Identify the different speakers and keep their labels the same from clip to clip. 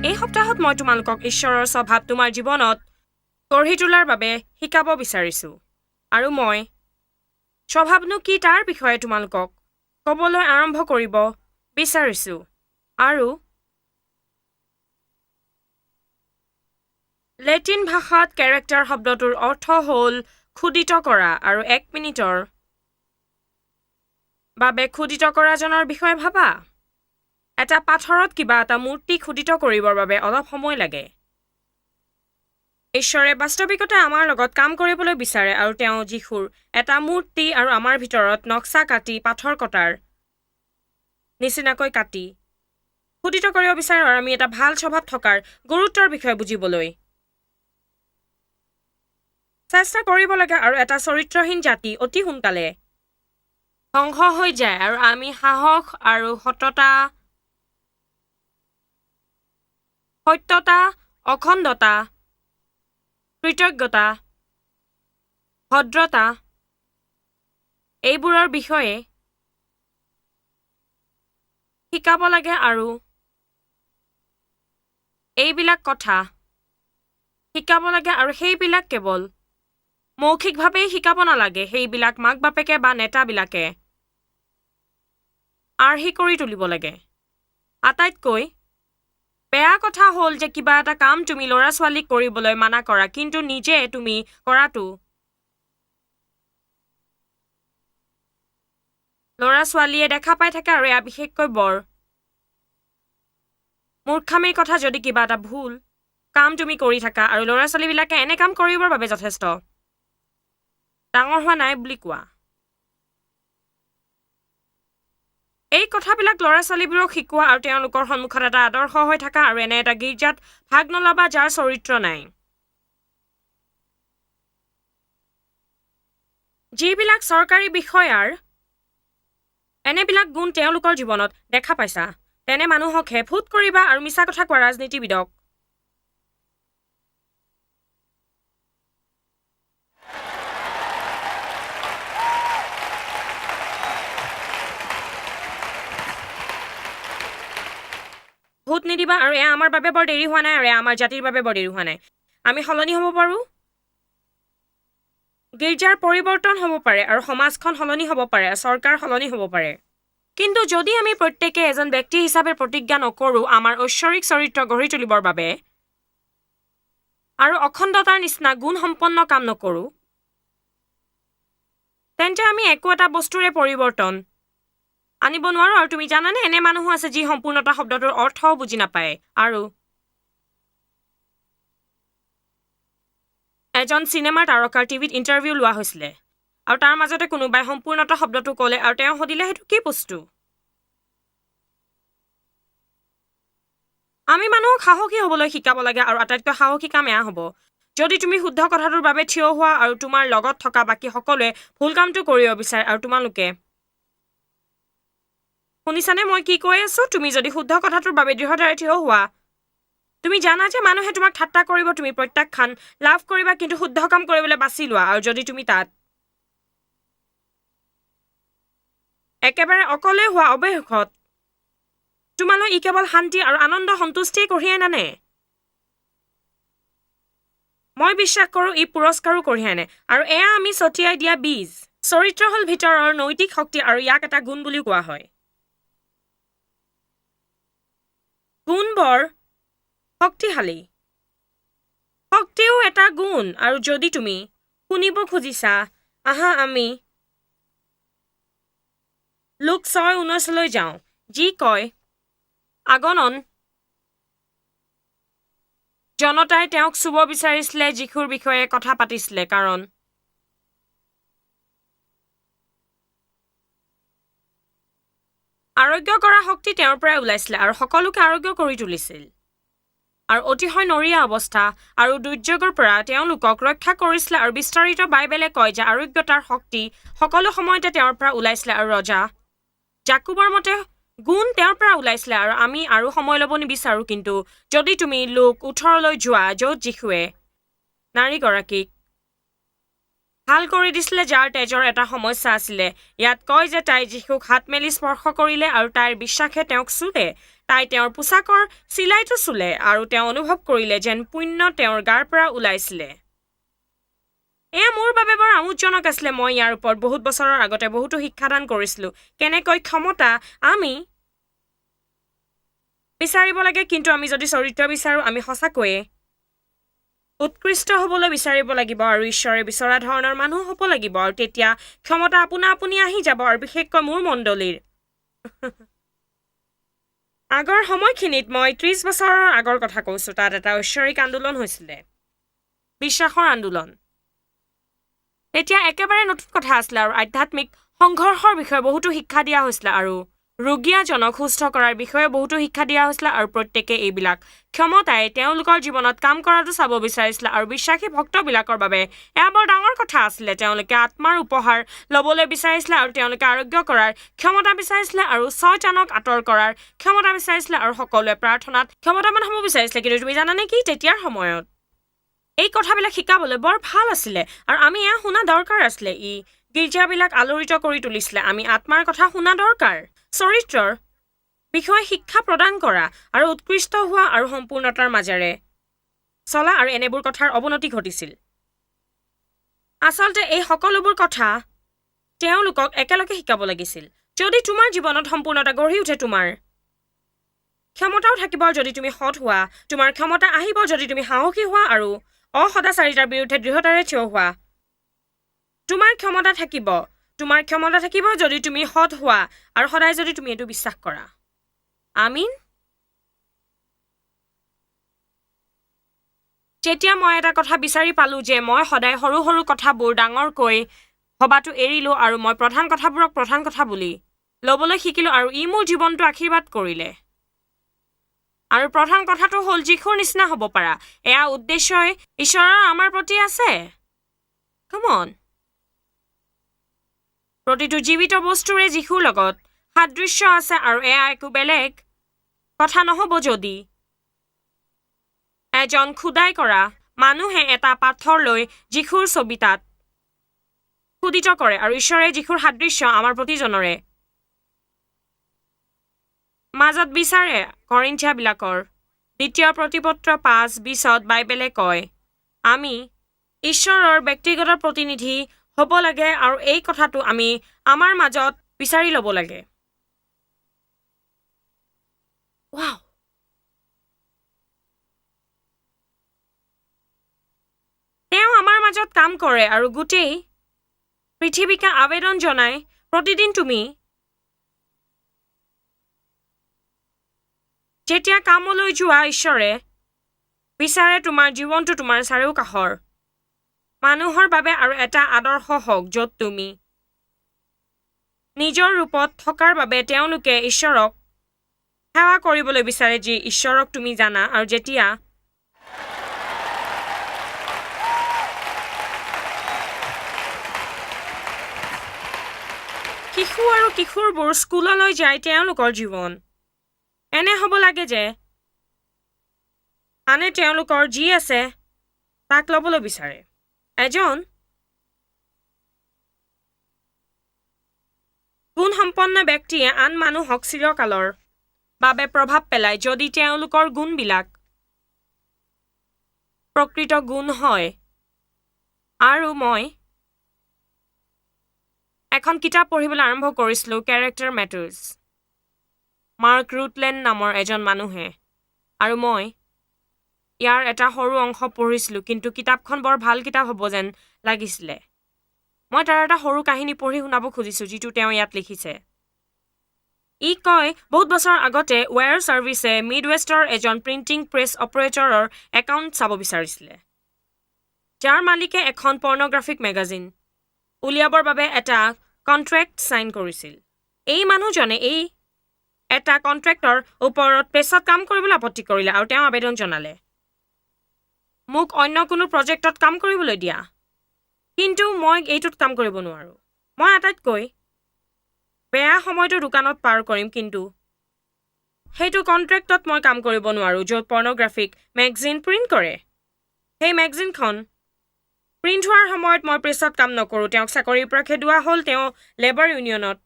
Speaker 1: এই সপ্তাহত মই তোমালোকক ঈশ্বৰৰ স্বভাৱ তোমাৰ জীৱনত গঢ়ি তোলাৰ বাবে শিকাব বিচাৰিছোঁ। আৰু মই স্বভাৱনো কি তাৰ বিষয়ে তোমালোকক ক'বলৈ আৰম্ভ কৰিব বিচাৰিছোঁ। আৰু লেটিন ভাষাত কেৰেক্টাৰ শব্দটোৰ অৰ্থ হ'ল খোদিত কৰা, আৰু 1 মিনিটৰ বাবে খোদিত কৰাজনৰ বিষয়ে ভাবা। এটা পাথৰত কিবা এটা মূৰ্তি খোদিত কৰিবৰ বাবে অলপ সময় লাগে। ঈশ্বৰে বাস্তৱিকতে আমাৰ লগত কাম কৰিবলৈ বিচাৰে, আৰু তেওঁ যীশুৰ এটা মূৰ্তি আৰু আমাৰ ভিতৰত নক্সা কাটি পাথৰ কটাৰ নিচিনাকৈ কাটি খোদিত কৰিব বিচাৰে, আৰু আমি এটা ভাল স্বভাৱ থকাৰ গুৰুত্বৰ বিষয়ে বুজিবলৈ চেষ্টা কৰিব লাগে। আৰু এটা চৰিত্ৰহীন জাতি অতি সোনকালে ধ্বংস হৈ যায়, আৰু আমি সাহস আৰু সততা, সত্যতা, অখণ্ডতা, কৃতজ্ঞতা, ভদ্ৰতা এইবোৰৰ বিষয়ে শিকাব লাগে। আৰু এইবিলাক কথা শিকাব লাগে, আৰু সেইবিলাক কেৱল মৌখিকভাৱেই শিকাব নালাগে। সেইবিলাক মাক বাপেকে বা নেতাবিলাকে আৰ্হি কৰি তুলিব লাগে। আটাইতকৈ বেয়া কথা হ'ল যে কিবা এটা কাম তুমি ল'ৰা ছোৱালীক কৰিবলৈ মানা কৰা, কিন্তু নিজে তুমি কৰাটো ল'ৰা ছোৱালীয়ে দেখা পাই থাকে। আৰু এয়া বিশেষকৈ বৰ মূৰ্খামিৰ কথা যদি কিবা এটা ভুল কাম তুমি কৰি থাকা, আৰু ল'ৰা ছোৱালীবিলাকে এনে কাম কৰিবৰ বাবে যথেষ্ট ডাঙৰ হোৱা নাই বুলি কোৱা। এই কথাবিলাক ল'ৰা ছোৱালীবোৰক শিকোৱা, আৰু তেওঁলোকৰ সন্মুখত এটা আদৰ্শ হৈ থকা, আৰু এনে এটা গীৰ্জাত ভাগ নলবা যাৰ চৰিত্ৰ নাই। যিবিলাক চৰকাৰী বিষয়াৰ এনেবিলাক গুণ তেওঁলোকৰ জীৱনত দেখা পাইছা, তেনে মানুহকহে ভোট কৰিবা, আৰু মিছা কথা কোৱা ৰাজনীতিবিদক ভোট নিদিবা। আৰু এয়া আমাৰ বাবে বৰ দেৰি হোৱা নাই, আৰু এয়া আমাৰ জাতিৰ বাবে বৰ দেৰি হোৱা নাই। আমি সলনি হ'ব পাৰোঁ। গীৰ্জাৰ পৰিৱৰ্তন হ'ব পাৰে, আৰু সমাজখন সলনি হ'ব পাৰে, চৰকাৰ সলনি হ'ব পাৰে। কিন্তু যদি আমি প্ৰত্যেকে এজন ব্যক্তি হিচাপে প্ৰতিজ্ঞা নকৰোঁ আমাৰ ঐশ্বৰিক চৰিত্ৰ গঢ়ি তুলিবৰ বাবে, আৰু অখণ্ডতাৰ নিচিনা গুণসম্পন্ন কাম নকৰোঁ, তেন্তে আমি একো এটা বস্তুৰে পৰিৱৰ্তন আনিব নোৱাৰোঁ। আৰু তুমি জানানে, এনে মানুহো আছে যি সম্পূৰ্ণতা শব্দটোৰ অৰ্থও বুজি নাপায়। আৰু এজন চিনেমাৰ তাৰকাৰ টিভিত ইণ্টাৰভিউ লোৱা হৈছিলে, আৰু তাৰ মাজতে কোনোবাই সম্পূৰ্ণতা শব্দটো ক'লে, আৰু তেওঁ সুধিলে সেইটো কি বস্তু। আমি মানুহক সাহসী হ'বলৈ শিকাব লাগে, আৰু আটাইতকৈ সাহসী কাম এয়া হ'ব যদি তুমি শুদ্ধ কথাটোৰ বাবে থিয় হোৱা, আৰু তোমাৰ লগত থকা বাকী সকলোৱে ভুল কামটো কৰিব বিচাৰে। আৰু তোমালোকে শুনিছানে মই কি কৈ আছোঁ? তুমি যদি শুদ্ধ কথাটোৰ বাবে দৃঢ়তাৰে থিয় হোৱা, তুমি জানা যে মানুহে তোমাক ঠাট্টা কৰিব, তুমি প্ৰত্যাখ্যান লাভ কৰিবা, কিন্তু শুদ্ধ কাম কৰিবলৈ বাছি লোৱা। আৰু যদি তুমি তাত একেবাৰে অকলে হোৱা অৱশেষত তোমালৈ ই কেৱল শান্তি আৰু আনন্দ সন্তুষ্টিয়ে কঢ়িয়াই নানে। মই বিশ্বাস কৰোঁ ই পুৰস্কাৰো কঢ়িয়াই আনে। আৰু এয়া আমি ছটিয়াই দিয়া বীজ। চৰিত্ৰ হ'ল ভিতৰৰ নৈতিক শক্তি, আৰু ইয়াক এটা গুণ বুলিও কোৱা হয়। গুণ বৰ শক্তিশালী। শক্তিও এটা গুণ। আৰু যদি তুমি শুনিব খুজিছা, আহা আমি লোক 6:19 যাওঁ, যি কয় আগনন জনতাই তেওঁক চুব বিচাৰিছিলে, যীশুৰ বিষয়ে কথা পাতিছিলে, কাৰণ আৰোগ্য কৰা শক্তি তেওঁৰ পৰাই ওলাইছিলে, আৰু সকলোকে আৰোগ্য কৰি তুলিছিল। আৰু অতিশয় নৰিয়া অৱস্থা আৰু দুৰ্যোগৰ পৰা তেওঁলোকক ৰক্ষা কৰিছিলে। আৰু বিস্তাৰিত বাইবেলে কয় যে আৰোগ্যতাৰ শক্তি সকলো সময়তে তেওঁৰ পৰা ওলাইছিলে, আৰু ৰজা জাকুবৰ মতে গুণ তেওঁৰ পৰা ওলাইছিলে। আৰু আমি আৰু সময় ল'ব নিবিচাৰোঁ, কিন্তু যদি তুমি লোক 18 যোৱা, য'ত যীশুৱে নাৰীগৰাকীক ভাল কৰি দিছিলে যাৰ তেজৰ এটা সমস্যা আছিলে। ইয়াত কয় যে তাই যীশুক হাত মেলি স্পৰ্শ কৰিলে আৰু তাইৰ বিশ্বাসে তেওঁক চুলে। তাই তেওঁৰ পোছাকৰ চিলাইটো চুলে আৰু তেওঁ অনুভৱ কৰিলে যেন পুণ্য তেওঁৰ গাৰ পৰা ওলাইছিলে। এয়া মোৰ বাবে বৰ আমোদজনক আছিলে। মই ইয়াৰ ওপৰত বহুত বছৰৰ আগতে বহুতো শিক্ষাদান কৰিছিলোঁ। কেনেকৈ ক্ষমতা আমি বিচাৰিব লাগে, কিন্তু আমি যদি চৰিত্ৰ বিচাৰোঁ আমি সঁচাকৈয়ে উৎকৃষ্ট হ'বলৈ বিচাৰিব লাগিব আৰু ঈশ্বৰে বিচৰা ধৰণৰ মানুহ হ'ব লাগিব, আৰু তেতিয়া ক্ষমতা আপোনা আপুনি আহি যাব, আৰু বিশেষকৈ মোৰ মণ্ডলীৰ। আগৰ সময়খিনিত মই 30 বছৰৰ আগৰ কথা কৈছোঁ, তাত এটা ঐশ্বৰিক আন্দোলন হৈছিলে, বিশ্বাসৰ আন্দোলন। তেতিয়া একেবাৰে নতুন কথা আছিলে আৰু আধ্যাত্মিক সংঘৰ্ষৰ বিষয়ে বহুতো শিক্ষা দিয়া হৈছিলে আৰু ৰোগীয়াজনক সুস্থ কৰাৰ বিষয়ে বহুতো শিক্ষা দিয়া হৈছিলে, আৰু প্ৰত্যেকে এইবিলাক ক্ষমতাই তেওঁলোকৰ জীৱনত কাম কৰাটো চাব বিচাৰিছিলে, আৰু বিশ্বাসী ভক্তবিলাকৰ বাবে এয়া বৰ ডাঙৰ কথা আছিলে। তেওঁলোকে আত্মাৰ উপহাৰ ল'বলৈ বিচাৰিছিলে, আৰু তেওঁলোকে আৰোগ্য কৰাৰ ক্ষমতা বিচাৰিছিলে, আৰু শয়তানক আঁতৰ কৰাৰ ক্ষমতা বিচাৰিছিলে, আৰু সকলোৱে প্ৰাৰ্থনাত ক্ষমতাৱান হ'ব বিচাৰিছিলে। কিন্তু তুমি জানানে কি, তেতিয়াৰ সময়ত এই কথাবিলাক শিকাবলৈ বৰ ভাল আছিলে, আৰু আমি এয়া শুনা দৰকাৰ আছিলে। ই গীৰ্জাবিলাক আলোড়িত কৰি তুলিছিলে। আমি আত্মাৰ কথা শুনা দৰকাৰ, চৰিত্ৰৰ বিষয়ে শিক্ষা প্ৰদান কৰা, আৰু উৎকৃষ্ট হোৱা আৰু সম্পূৰ্ণতাৰ মাজেৰে চলা, আৰু এনেবোৰ কথাৰ অৱনতি ঘটিছিল। আচলতে এই সকলোবোৰ কথা তেওঁলোকক একেলগে শিকাব লাগিছিল। যদি তোমাৰ জীৱনত সম্পূৰ্ণতা গঢ়ি উঠে, তোমাৰ ক্ষমতাও থাকিব যদি তুমি সৎ হোৱা, তোমাৰ ক্ষমতা আহিব যদি তুমি সাহসী হোৱা আৰু অসদাচাৰিতাৰ বিৰুদ্ধে দৃঢ়তাৰে থিয় হোৱা। তোমাৰ ক্ষমতা থাকিব যদি তুমি সৎ হোৱা, আৰু সদায় যদি তুমি এইটো বিশ্বাস কৰা। আমিন। তেতিয়া মই এটা কথা বিচাৰি পালোঁ যে মই সদায় সৰু সৰু কথাবোৰ ডাঙৰকৈ ভবাটো এৰিলোঁ, আৰু মই প্ৰধান কথাবোৰক প্ৰধান কথা বুলি ল'বলৈ শিকিলোঁ, আৰু ই মোৰ জীৱনটো আশীৰ্বাদ কৰিলে। আৰু প্ৰধান কথাটো হ'ল যীশুৰ নিচিনা হ'ব পাৰা। এয়া উদ্দেশ্যই ঈশ্বৰৰ আমাৰ প্ৰতি আছে। কমন, প্ৰতিটো জীৱিত বস্তুৰে যীশুৰ লগত সাদৃশ্য আছে, আৰু এয়া একো বেলেগ কথা নহ'ব যদি এজন খোদাই কৰা মানুহে এটা পাথৰ লৈ যীশুৰ ছবি তাত খোদিত কৰে, আৰু ঈশ্বৰে যীশুৰ সাদৃশ্য আমাৰ প্ৰতিজনৰে মাজত বিচাৰে। কৰিন্থিয়াবিলাকৰ 2 প্ৰতিপত্ৰ 5:20 বাইবেলে কয়, আমি ঈশ্বৰৰ ব্যক্তিগত প্ৰতিনিধি হ'ব লাগে, আৰু এই কথাটো আমি আমাৰ মাজত বিচাৰি ল'ব লাগে। ৱাও, তেওঁ আমাৰ মাজত কাম কৰে, আৰু গোটেই পৃথিৱীকে আবেদন জনাই প্ৰতিদিন তুমি যেতিয়া কামলৈ যোৱা, ঈশ্বৰে বিচাৰে তোমাৰ জীৱনটো তোমাৰ চাৰিওকাষৰ মানুহৰ বাবে আৰু এটা আদৰ্শ হওক, য'ত তুমি নিজৰ ৰূপত থকাৰ বাবে তেওঁলোকে ঈশ্বৰক সেৱা কৰিবলৈ বিচাৰে, যি ঈশ্বৰক তুমি জানা। আৰু যেতিয়া শিশু আৰু কিশোৰবোৰ স্কুললৈ যায়, তেওঁলোকৰ জীৱন এনে হ'ব লাগে যে আনে তেওঁলোকৰ যি আছে তাক ল'বলৈ বিচাৰে। এজন গুণসম্পন্ন ব্যক্তিয়ে আন মানুহক চিৰকালৰ বাবে প্ৰভাৱ পেলায় যদি তেওঁলোকৰ গুণবিলাক প্ৰকৃত গুণ হয়। আৰু মই এখন কিতাপ পঢ়িবলৈ আৰম্ভ কৰিছিলোঁ, কেৰেক্টাৰ মেটাৰ্ছ, মাৰ্ক ৰুটলেণ্ড নামৰ এজন মানুহে, আৰু মই ইয়াৰ এটা সৰু অংশ পঢ়িছিলোঁ, কিন্তু কিতাপখন বৰ ভাল কিতাপ হ'ব যেন লাগিছিলে। মই তাৰ এটা সৰু কাহিনী পঢ়ি শুনাব খুজিছোঁ, যিটো তেওঁ ইয়াত লিখিছে। ই কয়, বহুত বছৰ আগতে ৱেৰ ছাৰ্ভিচে মিডৱেষ্টৰ এজন প্ৰিণ্টিং প্ৰেছ অপাৰেটৰৰ একাউণ্ট চাব বিচাৰিছিলে, যাৰ মালিকে এখন পৰ্ণগ্ৰাফিক মেগাজিন উলিয়াবৰ বাবে এটা কণ্ট্ৰেক্ট ছাইন কৰিছিল। এই মানুহজনে এটা কণ্ট্ৰেক্টৰ ওপৰত প্ৰেছত কাম কৰিবলৈ আপত্তি কৰিলে, আৰু তেওঁ আবেদন জনালে, মোক অন্য কোনো প্ৰজেক্টত কাম কৰিবলৈ দিয়া, কিন্তু মই এইটোত কাম কৰিব নোৱাৰোঁ। মই আটাইতকৈ বেয়া সময়টো দোকানত পাৰ কৰিম, কিন্তু সেইটো কণ্ট্ৰেক্টত মই কাম কৰিব নোৱাৰোঁ, য'ত পৰ্ণগ্ৰাফিক মেগাজিন প্ৰিণ্ট কৰে। সেই মেগাজিনখন প্ৰিণ্ট হোৱাৰ সময়ত মই প্ৰেছত কাম নকৰোঁ। তেওঁক চাকৰিৰ পৰা খেদোৱা হ'ল। তেওঁ লেবাৰ ইউনিয়নত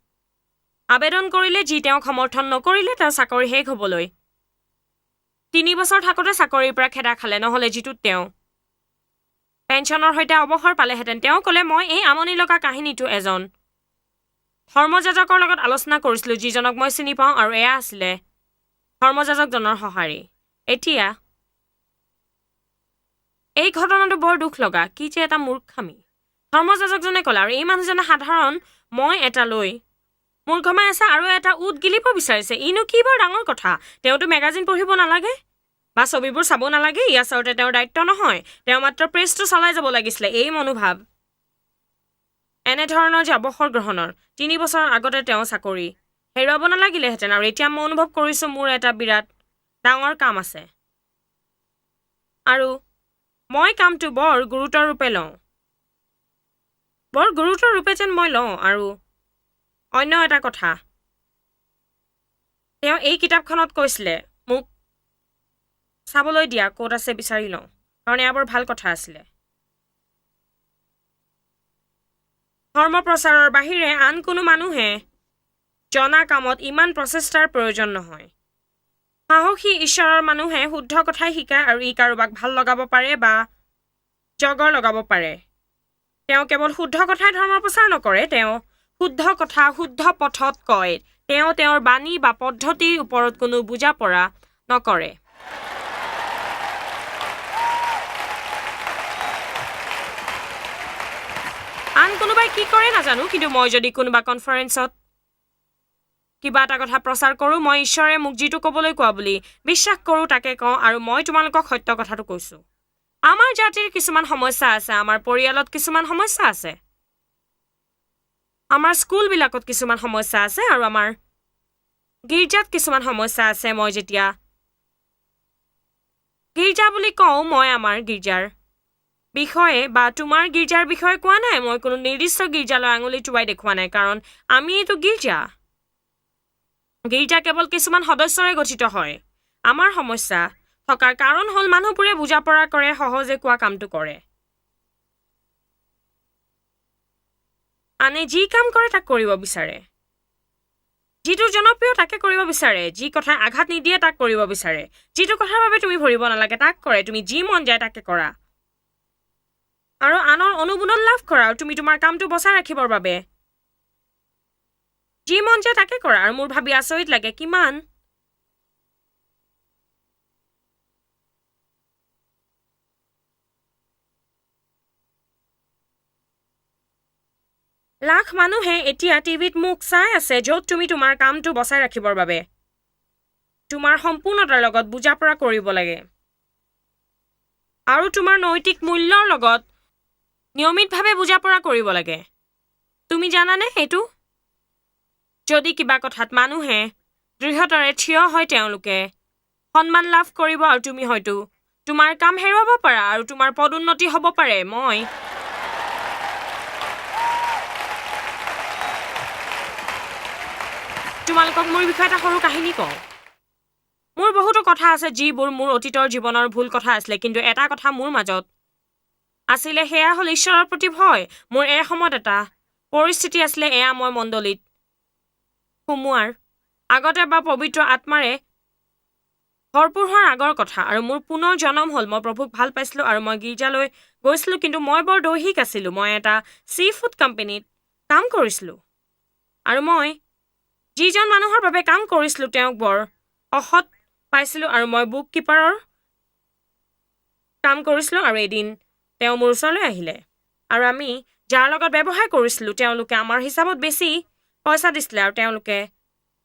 Speaker 1: আবেদন কৰিলে, যি তেওঁক সমৰ্থন নকৰিলে তেওঁৰ চাকৰি শেষ হ'বলৈ। 3 বছৰ থাকোঁতে চাকৰিৰ পৰা খেদা খালে, নহ'লে যিটোত তেওঁ পেঞ্চনৰ সৈতে অৱসৰ পালেহেঁতেন। তেওঁ ক'লে, মই এই আমনি লগা কাহিনীটো এজন ধৰ্মযাজকৰ লগত আলোচনা কৰিছিলোঁ, যিজনক মই চিনি পাওঁ, আৰু এয়া আছিলে ধৰ্মযাজকজনৰ সঁহাৰি। এতিয়া এই ঘটনাটো বৰ দুখ লগা। কি যে এটা মূৰ্খামি। ধৰ্মযাজকজনে ক'লে, আৰু এই মানুহজনে সাধাৰণ মই এটা লৈ মূৰ ঘমাই আছে আৰু এটা উট গিলিব বিচাৰিছে। ইনো কি বৰ ডাঙৰ কথা। তেওঁতো মেগাজিন পঢ়িব নালাগে বা ছবিবোৰ চাব নালাগে। ই আচলতে তেওঁৰ দায়িত্ব নহয়। তেওঁ মাত্ৰ প্ৰেছটো চলাই যাব লাগিছিলে। এই মনোভাৱ এনেধৰণৰ যে অৱসৰ গ্ৰহণৰ 3 বছৰৰ আগতে তেওঁ চাকৰি হেৰুৱাব নালাগিলেহেঁতেন। আৰু এতিয়া মই অনুভৱ কৰিছোঁ মোৰ এটা বিৰাট ডাঙৰ কাম আছে আৰু মই কামটো বৰ গুৰুতৰ ৰূপে লওঁ। বৰ গুৰুতৰ ৰূপে যেন মই লওঁ। আৰু অন্য এটা কথা, তেওঁ এই কিতাপখনত কৈছিলে, মোক চাবলৈ দিয়া, ক'ত আছে বিচাৰি লওঁ, কাৰণ এয়া বৰ ভাল কথা আছিলে। ধৰ্ম প্ৰচাৰৰ বাহিৰে আন কোনো মানুহে জনা কামত ইমান প্ৰচেষ্টাৰ প্ৰয়োজন নহয়। সাহসী ঈশ্বৰৰ মানুহে শুদ্ধ কথাই শিকায়, আৰু ই কাৰোবাক ভাল লগাব পাৰে বা জগৰ লগাব পাৰে। তেওঁ কেৱল শুদ্ধ কথাই ধৰ্ম প্ৰচাৰ নকৰে, তেওঁ শুদ্ধ কথা শুদ্ধ পথত কয়। তেওঁ তেওঁৰ বাণী বা পদ্ধতিৰ ওপৰত কোনো বুজা পৰা নকৰে। আন কোনোবাই কি কৰে নাজানো, কিন্তু মই যদি কোনোবা কনফাৰেন্সত কিবা এটা কথা প্ৰচাৰ কৰোঁ, মই ঈশ্বৰে মোক যিটো ক'বলৈ কোৱা বুলি বিশ্বাস কৰোঁ তাকে কওঁ, আৰু মই তোমালোকক সত্য কথাটো কৈছোঁ। আমাৰ জাতিৰ কিছুমান সমস্যা আছে, আমাৰ পৰিয়ালত কিছুমান সমস্যা আছে, আমাৰ স্কুলবিলাকত কিছুমান সমস্যা আছে, আৰু আমাৰ গীৰ্জাত কিছুমান সমস্যা আছে। মই যেতিয়া গীৰ্জা বুলি কওঁ, মই আমাৰ গীৰ্জাৰ বিষয়ে বা তোমাৰ গীৰ্জাৰ বিষয়ে কোৱা নাই। মই কোনো নিৰ্দিষ্ট গীৰ্জালৈ আঙুলি টোৱাই দেখুওৱা নাই, কাৰণ আমি এইটো গীৰ্জা কেৱল কিছুমান সদস্যৰে গঠিত হয়। আমাৰ সমস্যা থকাৰ কাৰণ হ'ল মানুহবোৰে বুজা পৰা কৰে, সহজে কোৱা কামটো কৰে। আনে যি কাম কৰে তাক কৰিব বিচাৰে, যিটো জনপ্ৰিয় তাকে কৰিব বিচাৰে, যি কথাই আঘাত নিদিয়ে তাক কৰিব বিচাৰে, যিটো কথাৰ বাবে তুমি ভৰিব নালাগে তাক কৰে, তুমি যি মন যায় তাকে কৰা, আৰু আনৰ অনুমোদন লাভ কৰা, আৰু তুমি তোমাৰ কামটো বচাই ৰাখিবৰ বাবে যি মন যায় তাকে কৰা। আৰু মোৰ ভাবি আচৰিত লাগে, কিমান লাখ মানুহে এতিয়া টিভিত মোক চাই আছে, য'ত তুমি তোমাৰ কামটো বচাই ৰাখিবৰ বাবে তোমাৰ সম্পূৰ্ণতাৰ লগত বুজা পৰা কৰিব লাগে, আৰু তোমাৰ নৈতিক মূল্যৰ লগত নিয়মিতভাৱে বুজা পৰা কৰিব লাগে। তুমি জানানে এইটো? যদি কিবা কথাত মানুহে দৃঢ়তাৰে থিয় হয়, তেওঁলোকে সন্মান লাভ কৰিব, আৰু তুমি হয়তো তোমাৰ কাম হেৰুৱাব পাৰা, আৰু তোমাৰ পদোন্নতি হ'ব পাৰে। মই তোমালোকক মোৰ বিষয়ে এটা সৰু কাহিনী কওঁ। মোৰ বহুতো কথা আছে যিবোৰ মোৰ অতীতৰ জীৱনৰ ভুল কথা আছিলে, কিন্তু এটা কথা মোৰ মাজত আছিলে, সেয়া হ'ল ঈশ্বৰৰ প্ৰতি ভয়। মোৰ সময়ত এটা পৰিস্থিতি আছিলে, এয়া মই মণ্ডলীত সোমোৱাৰ আগতে বা পবিত্ৰ আত্মাৰে ভৰপূৰ হোৱাৰ আগৰ কথা, আৰু মোৰ পুনৰ জনম হ'ল। মই প্ৰভুক ভাল পাইছিলোঁ আৰু মই গীৰ্জালৈ গৈছিলোঁ, কিন্তু মই বৰ দৈহিক আছিলোঁ। মই এটা চি ফুড কোম্পানীত কাম কৰিছিলোঁ, আৰু মই যিজন মানুহৰ বাবে কাম কৰিছিলোঁ তেওঁক বৰ অসৎ পাইছিলোঁ, আৰু মই বুক কিপাৰৰ কাম কৰিছিলোঁ। আৰু এদিন তেওঁ মোৰ ওচৰলৈ আহিলে, আৰু আমি যাৰ লগত ব্যৱসায় কৰিছিলোঁ তেওঁলোকে আমাৰ হিচাপত বেছি পইচা দিছিলে, আৰু তেওঁলোকে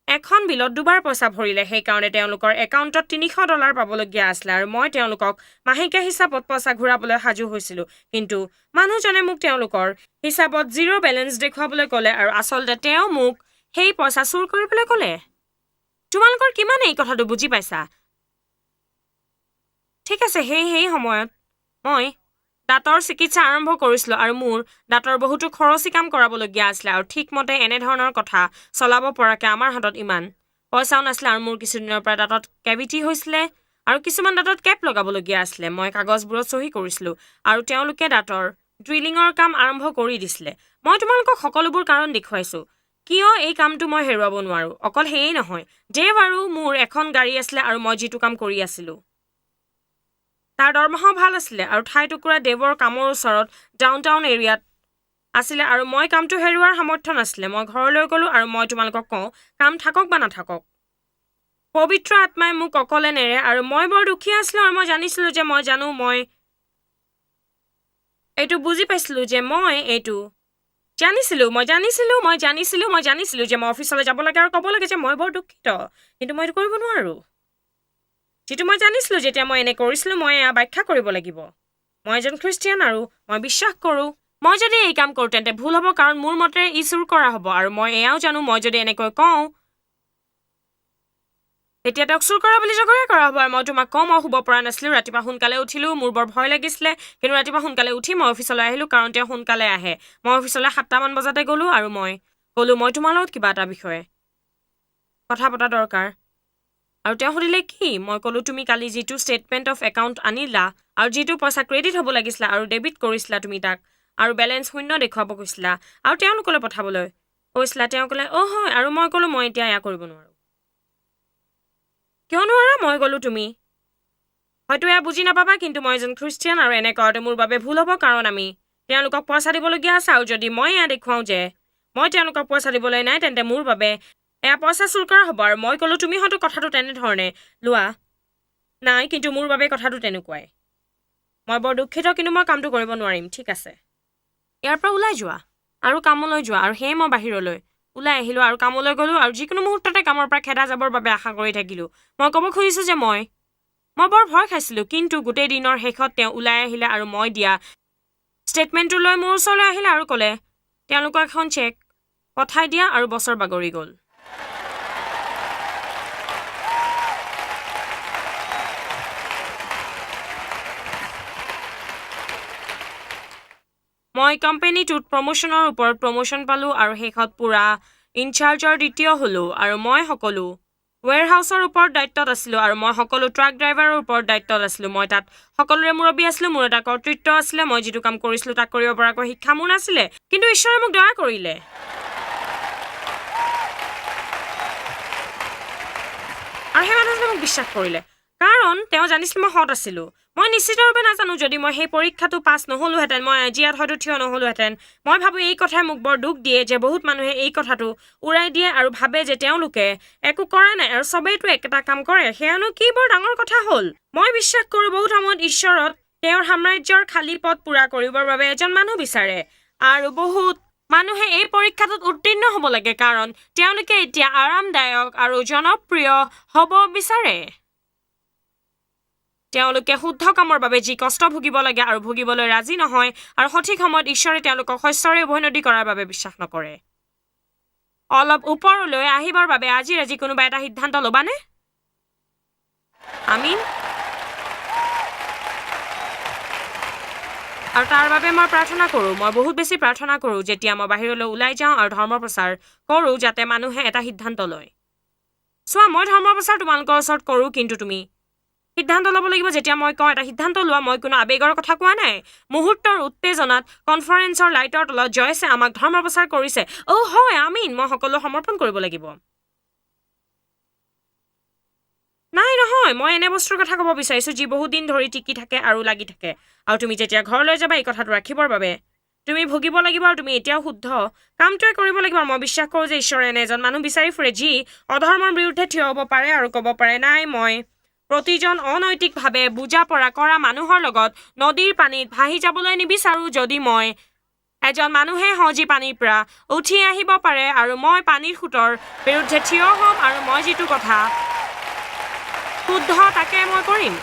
Speaker 1: এখন বিলত 2বাৰ পইচা ভৰিলে। সেইকাৰণে তেওঁলোকৰ একাউণ্টত $300 পাবলগীয়া আছিলে, আৰু মই তেওঁলোকক মাহেকীয়া হিচাপত পইচা ঘূৰাবলৈ সাজু হৈছিলোঁ। কিন্তু মানুহজনে মোক তেওঁলোকৰ হিচাপত 0 বেলেঞ্চ দেখুৱাবলৈ ক'লে, আৰু আচলতে তেওঁ মোক সেই পইচা চুৰ কৰিবলৈ ক'লে। তোমালোকৰ কিমান এই কথাটো বুজি পাইছা? ঠিক আছে, সেই সময়ত মই দাঁতৰ চিকিৎসা আৰম্ভ কৰিছিলোঁ, আৰু মোৰ দাঁতৰ বহুতো খৰচী কাম কৰাবলগীয়া আছিলে, আৰু ঠিকমতে এনেধৰণৰ কথা চলাব পৰাকৈ আমাৰ হাতত ইমান পইচাও নাছিলে, আৰু মোৰ কিছুদিনৰ পৰা দাঁতত কেভিটি হৈছিলে, আৰু কিছুমান দাঁতত কেপ লগাবলগীয়া আছিলে। মই কাগজবোৰত চহী কৰিছিলোঁ, আৰু তেওঁলোকে দাঁতৰ ড্ৰিলিঙৰ কাম আৰম্ভ কৰি দিছিলে। মই তোমালোকক সকলোবোৰ কাৰণ দেখুৱাইছোঁ কিয় এই কামটো মই হেৰুৱাব নোৱাৰোঁ। অকল সেয়েই নহয়, ডেভ আৰু মোৰ এখন গাড়ী আছিলে আৰু মই যিটো কাম কৰি আছিলোঁ তাৰ দৰমহাও ভাল আছিলে আৰু ঠাই টুকুৰা ডেভৰ কামৰ ওচৰত ডাউনটাউন এৰিয়াত আছিলে আৰু মই কামটো হেৰুৱাৰ সামৰ্থ্য নাছিলে। মই ঘৰলৈ গ'লোঁ আৰু মই তোমালোকক কওঁ, কাম থাকক বা নাথাকক, পবিত্ৰ আত্মাই মোক অকলে নেৰে। আৰু মই বৰ দুখী আছিলোঁ আৰু মই জানিছিলোঁ যে মই এইটো বুজি পাইছিলোঁ যে মই জানিছিলোঁ যে মই অফিচলৈ যাব লাগে আৰু ক'ব লাগে যে মই বৰ দুখিত, কিন্তু মই এইটো কৰিব নোৱাৰোঁ। যিটো মই জানিছিলোঁ যেতিয়া মই এনে কৰিছিলোঁ, মই এয়া ব্যাখ্যা কৰিব লাগিব। মই এজন খ্ৰীষ্টিয়ান আৰু মই বিশ্বাস কৰোঁ মই যদি এই কাম কৰোঁ তেন্তে ভুল হ'ব, কাৰণ মোৰ মতে ই চুৰ কৰা হ'ব। আৰু মই এয়াও জানো মই যদি এনেকৈ কওঁ তেতিয়া তেওঁক চুৰ কৰা বুলি জগৰীয়া কৰা হ'ব। আৰু মই তোমাক কওঁ, মই শুব পৰা নাছিলোঁ, ৰাতিপুৱা সোনকালে উঠিলোঁ, মোৰ বৰ ভয় লাগিছিলে, কিন্তু ৰাতিপুৱা সোনকালে উঠি মই অফিচলৈ আহিলোঁ কাৰণ তেওঁ সোনকালে আহে। মই অফিচলৈ 7টামান বজাতে গ'লোঁ আৰু মই ক'লোঁ মই তোমাৰ লগত কিবা এটা বিষয়ে কথা পতা দৰকাৰ। আৰু তেওঁ সুধিলে কি? মই ক'লোঁ তুমি কালি যিটো ষ্টেটমেণ্ট অফ একাউণ্ট আনিলা আৰু যিটো পইচা ক্ৰেডিট হ'ব লাগিছিলা আৰু ডেবিট কৰিছিলা তুমি তাক, আৰু বেলেঞ্চ শূন্য দেখুৱাব কৈছিলা আৰু তেওঁলোকলৈ পঠাবলৈ কৈছিলা। তেওঁ ক'লে হয়। আৰু মই ক'লোঁ মই এতিয়া এয়া কৰিব নোৱাৰোঁ। কিয় নোৱাৰা? মই ক'লোঁ তুমি হয়তো এয়া বুজি নাপাবা, কিন্তু মই এজন খ্ৰীষ্টিয়ান আৰু এনে কৰাটো মোৰ বাবে ভুল হ'ব, কাৰণ আমি তেওঁলোকক পইচা দিবলগীয়া আছে। আৰু যদি মই এয়া দেখুৱাওঁ যে মই তেওঁলোকক পইচা দিবলৈ নাই, তেন্তে মোৰ বাবে এয়া পইচা চুৰ কৰা হ'ব। আৰু মই ক'লোঁ তুমি হয়তো কথাটো তেনেধৰণে লোৱা নাই, কিন্তু মোৰ বাবে কথাটো তেনেকুৱাই। মই বৰ দুখিত, কিন্তু মই কামটো কৰিব নোৱাৰিম। ঠিক আছে, ইয়াৰ পৰা ওলাই যোৱা আৰু কামলৈ যোৱা। আৰু সেয়ে মই বাহিৰলৈ ওলাই আহিলোঁ আৰু কামলৈ গ'লোঁ আৰু যিকোনো মুহূৰ্ততে কামৰ পৰা খেদা যাবৰ বাবে আশা কৰি থাকিলোঁ। মই ক'ব খুজিছোঁ যে মই বৰ ভয় খাইছিলোঁ, কিন্তু গোটেই দিনৰ শেষত তেওঁ ওলাই আহিলে আৰু মই দিয়া ষ্টেটমেণ্টটো লৈ মোৰ ওচৰলৈ আহিলে আৰু ক'লে তেওঁলোকক এখন চেক পঠাই দিয়া, আৰু বছৰ বাগৰি গ'ল। মই কোম্পানীটোত প্ৰমোশ্যনৰ ওপৰত প্ৰমোশ্যন পালোঁ আৰু শেষত পুৰা ইনচাৰ্জৰ দ্বিতীয় হ'লোঁ। আৰু মই সকলো ৱেৰহাউচৰ ওপৰত দায়িত্বত আছিলোঁ আৰু মই সকলো ট্ৰাক ড্ৰাইভাৰৰ ওপৰত দায়িত্বত আছিলোঁ। মই তাত সকলোৰে মুৰব্বী আছিলোঁ, মোৰ এটা কৰ্তৃত্ব আছিলে। মই যিটো কাম কৰিছিলোঁ তাক কৰিব পৰাকৈ শিক্ষা মোৰ নাছিলে, কিন্তু ঈশ্বৰে মোক দয়া কৰিলে। আৰু সেই মানুহজনে মোক বিশ্বাস কৰিলে কাৰণ তেওঁ জানিছিল মই সৎ আছিলোঁ। মই নিশ্চিতভাৱে নাজানো যদি মই সেই পৰীক্ষাটো পাছ নহ'লোহেঁতেন, মই আজি ইয়াত হয়তো থিয় নহ'লোহেঁতেন। মই ভাবোঁ এই কথাই মোক বৰ দুখ দিয়ে যে বহুত মানুহে এই কথাটো উৰাই দিয়ে আৰু ভাবে যে তেওঁলোকে একো কৰা নাই আৰু চবেইতো একেটা কাম কৰে, সেয়ানো কি বৰ ডাঙৰ কথা হ'ল। মই বিশ্বাস কৰোঁ বহুত সময়ত ঈশ্বৰত তেওঁৰ সাম্ৰাজ্যৰ খালী পদ পূৰা কৰিবৰ বাবে এজন মানুহ বিচাৰে, আৰু বহুত মানুহে এই পৰীক্ষাটোত উত্তীৰ্ণ হ'ব লাগে কাৰণ তেওঁলোকে এতিয়া আৰামদায়ক আৰু জনপ্ৰিয় হ'ব বিচাৰে। তেওঁলোকে শুদ্ধ কামৰ বাবে যি কষ্ট ভুগিব লাগে আৰু ভুগিবলৈ ৰাজি নহয়, আৰু সঠিক সময়ত ঈশ্বৰে তেওঁলোকক শস্যৰে উভৈনদী কৰাৰ বাবে বিশ্বাস নকৰে। অলপ ওপৰলৈ আহিবৰ বাবে আজি কোনোবা এটা সিদ্ধান্ত ল'বানে? আমিন। আৰু তাৰ বাবে মই প্ৰাৰ্থনা কৰোঁ, মই বহুত বেছি প্ৰাৰ্থনা কৰোঁ যেতিয়া মই বাহিৰলৈ ওলাই যাওঁ আৰু ধৰ্ম প্ৰচাৰ কৰোঁ, যাতে মানুহে এটা সিদ্ধান্ত লয়। চোৱা, মই ধৰ্ম প্ৰচাৰ তোমালোকৰ ওচৰত কৰোঁ, কিন্তু তুমি সিদ্ধান্ত ল'ব লাগিব। যেতিয়া মই কওঁ এটা সিদ্ধান্ত লোৱা, মই কোনো আৱেগৰ কথা কোৱা নাই। মুহূৰ্তৰ উত্তেজনাত কনফাৰেন্সৰ লাইটৰ তলত জয়ছে আমাক ধৰ্ম প্ৰচাৰ কৰিছে। হয়, আমিন। মই সকলো সমৰ্পণ কৰিব লাগিব। নাই, নহয়, মই এনে বস্তুৰ কথা ক'ব বিচাৰিছোঁ যি বহুত দিন ধৰি টিকি থাকে আৰু লাগি থাকে। আৰু তুমি যেতিয়া ঘৰলৈ যাবা এই কথাটো ৰাখিবৰ বাবে তুমি ভুগিব লাগিব, আৰু তুমি এতিয়াও শুদ্ধ কামটোৱে কৰিব লাগিব। আৰু মই বিশ্বাস কৰোঁ যে ঈশ্বৰে এনে এজন মানুহ বিচাৰি ফুৰে যি অধৰ্মৰ বিৰুদ্ধে থিয় হ'ব পাৰে আৰু ক'ব পাৰে, নাই, মই প্ৰতিজন অনৈতিকভাৱে বুজা পৰা কৰা মানুহৰ লগত নদীৰ পানীত ভাহি যাবলৈ নিবিচাৰোঁ। যদি মই এজন মানুহে যি পানীৰ পৰা উঠি আহিব পাৰে, আৰু মই পানীৰ সোঁতৰ বিৰুদ্ধে থিয় হ'ম, আৰু মই যিটো কথা শুদ্ধ তাকে মই কৰিম।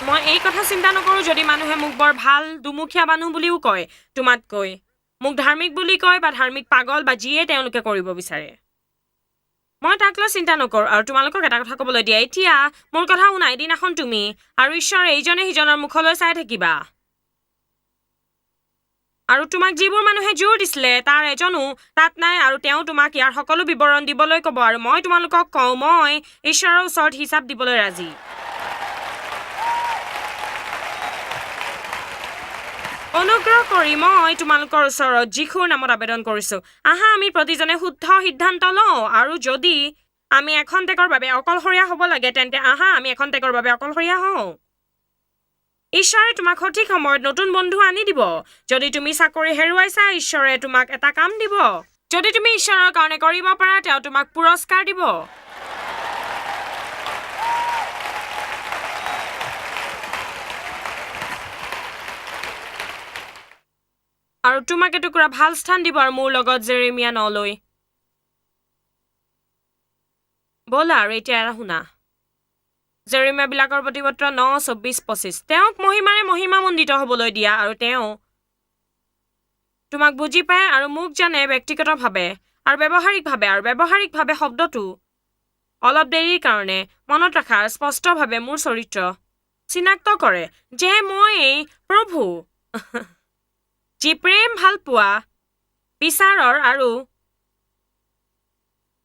Speaker 1: মই এই কথা চিন্তা নকৰোঁ যদি মানুহে মোক বৰ ভাল দুমুখীয়া মানুহ বুলিও কয়, তোমাতকৈ মোক ধাৰ্মিক বুলি কয় বা ধাৰ্মিক পাগল বা যিয়ে তেওঁলোকে কৰিব বিচাৰে। মই তাক লৈ চিন্তা নকৰোঁ। আৰু তোমালোকক এটা কথা ক'বলৈ দিয়া, এতিয়া মোৰ কথা শুনা। এদিনাখন তুমি আৰু ঈশ্বৰে এইজনে সিজনৰ মুখলৈ চাই থাকিবা, আৰু তোমাক যিবোৰ মানুহে জোৰ দিছিলে তাৰ এজনো তাত নাই, আৰু তেওঁ তোমাক ইয়াৰ সকলো বিৱৰণ দিবলৈ ক'ব। আৰু মই তোমালোকক কওঁ, মই ঈশ্বৰৰ ওচৰত হিচাপ দিবলৈ ৰাজি। অনুগ্ৰহ কৰি মই তোমালোকৰ ওচৰত যীশুৰ নামত আবেদন কৰিছোঁ। আহা আমি প্ৰতিজনে শুদ্ধ সিদ্ধান্ত লওঁ আৰু যদি আমি এখন্তেকৰ বাবে অকলশৰীয়া হ'ব লাগে তেন্তে আহা আমি এখন্তেকৰ বাবে অকলশৰীয়া হওঁ। ঈশ্বৰে তোমাক সঠিক সময়ত নতুন বন্ধু আনি দিব। যদি তুমি চাকৰি হেৰুৱাইছা ঈশ্বৰে তোমাক এটা কাম দিব। যদি তুমি ঈশ্বৰৰ কাৰণে কৰিব পাৰা তেওঁ তোমাক পুৰস্কাৰ দিব। আৰু তোমাক এটুকুৰা ভাল স্থান দিব আৰু মোৰ লগত জেৰেমিয়া 9লৈ। ব'লা আৰু এতিয়া শুনা জেৰেমিয়াবিলাকৰ প্ৰতিপত্ৰ 9:24-25 তেওঁক মহিমাৰে মহিমামণ্ডিত হ'বলৈ দিয়া আৰু তেওঁ তোমাক বুজি পায় আৰু মোক জানে ব্যক্তিগতভাৱে আৰু ব্যৱহাৰিকভাৱে শব্দটো অলপ দেৰিৰ কাৰণে মনত ৰাখা আৰু স্পষ্টভাৱে মোৰ চৰিত্ৰ চিনাক্ত কৰে যে মই এই প্ৰভু যি প্ৰেম ভাল পোৱা বিচাৰৰ আৰু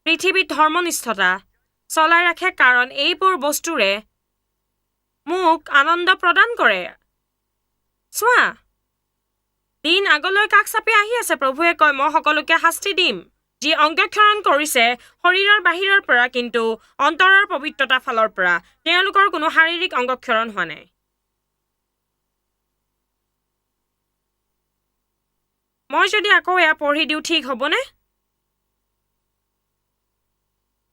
Speaker 1: পৃথিৱীত ধৰ্মনিষ্ঠতা চলাই ৰাখে কাৰণ এইবোৰ বস্তুৰে মোক আনন্দ প্ৰদান কৰে। চোৱা দিন আগলৈ কাষ চাপি আহি আছে। প্ৰভুৱে কয় মই সকলোকে শাস্তি দিম যি অংগক্ষৰণ কৰিছে শৰীৰৰ বাহিৰৰ পৰা কিন্তু অন্তৰৰ পবিত্ৰতা ফালৰ পৰা তেওঁলোকৰ কোনো শাৰীৰিক অংগক্ষৰণ হোৱা নাই। মই যদি আকৌ এয়া পঢ়ি দিওঁ ঠিক হ'বনে?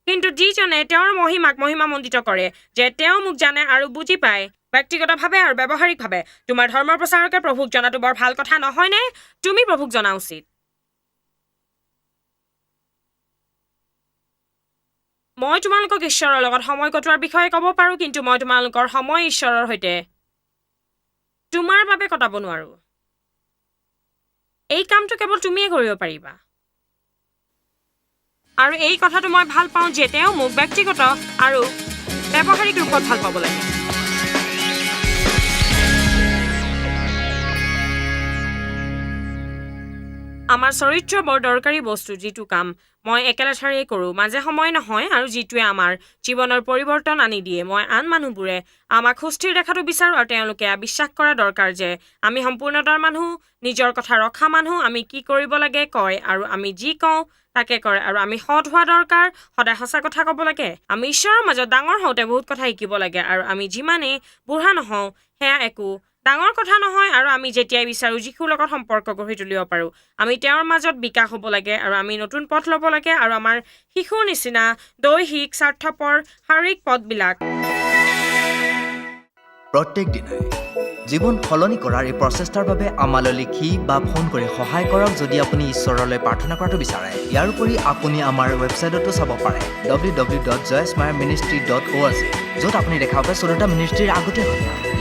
Speaker 1: কিন্তু যিজনে তেওঁৰ মহিমাক মহিমামণ্ডিত কৰে যে তেওঁ মোক জানে আৰু বুজি পায় ব্যক্তিগতভাৱে আৰু ব্যৱহাৰিকভাৱে। তোমাৰ ধৰ্মৰ প্ৰচাৰকে প্ৰভুক জনাটো বৰ ভাল কথা নহয়নে? তুমি প্ৰভুক জনা উচিত। মই তোমালোকক ঈশ্বৰৰ লগত সময় কটোৱাৰ বিষয়ে ক'ব পাৰোঁ কিন্তু মই তোমালোকৰ সময় ঈশ্বৰৰ সৈতে তোমাৰ বাবে কটাব নোৱাৰো। এই কামটো কেৱল তুমিয়ে কৰিব পাৰিবা। আৰু এই কথাটো মই ভাল পাওঁ যে তেওঁ মোক ব্যক্তিগত আৰু ব্যৱহাৰিক ৰূপত ভাল পাব লাগে। আমাৰ চৰিত্ৰ বৰ দৰকাৰী বস্তু যিটো কাম মই একেলেঠাৰেই কৰোঁ মাজে সময়ে নহয় আৰু যিটোৱে আমাৰ জীৱনৰ পৰিৱৰ্তন আনি দিয়ে। মই আন মানুহবোৰে আমাক সুস্থিৰ দেখাটো বিচাৰোঁ আৰু তেওঁলোকে বিশ্বাস কৰা দৰকাৰ যে আমি সম্পূৰ্ণতাৰ মানুহ নিজৰ কথা ৰখা মানুহ আমি কি কৰিব লাগে কয় আৰু আমি যি কওঁ তাকে কৰে আৰু আমি সৎ হোৱা দৰকাৰ সদায় সঁচা কথা ক'ব লাগে। আমি ঈশ্বৰৰ মাজত ডাঙৰ হওঁতে বহুত কথা শিকিব লাগে আৰু আমি যিমানেই বুঢ়া নহওঁ সেয়া একো ডাঙৰ কথা নহয় আৰু আমি যেতিয়াই বিচাৰোঁ যীশুৰ লগত সম্পৰ্ক গঢ়ি তুলিব পাৰোঁ। আমি তেওঁৰ মাজত বিকাশ হ'ব লাগে আৰু আমি নতুন পথ ল'ব লাগে আৰু আমাৰ শিশুৰ নিচিনা দৈহিক স্বাৰ্থপৰ শাৰীৰিক পথবিলাক
Speaker 2: প্ৰত্যেক দিনাই জীৱন সলনি কৰাৰ এই প্ৰচেষ্টাৰ বাবে আমালৈ লিখি বা ফোন কৰি সহায় কৰক যদি আপুনি ঈশ্বৰলৈ প্ৰাৰ্থনা কৰাটো বিচাৰে। ইয়াৰ উপৰি আপুনি আমাৰ ৱেবছাইটতো চাব পাৰে www.joysmyministry.org য'ত আপুনি দেখা পাব 14টা মিনিষ্ট্ৰীৰ আগতীয়া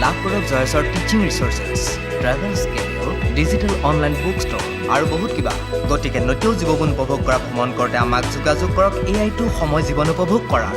Speaker 2: লাভ কৰক জয়ছৰ teaching resources, travel schedule, digital online book store আৰু বহুত কিবা। গতিকে নতুন জীৱন উপভোগ কৰা ভ্ৰমণ কৰোঁতে আমাক যোগাযোগ কৰক। এয়াইতো সময় জীৱন উপভোগ কৰাৰ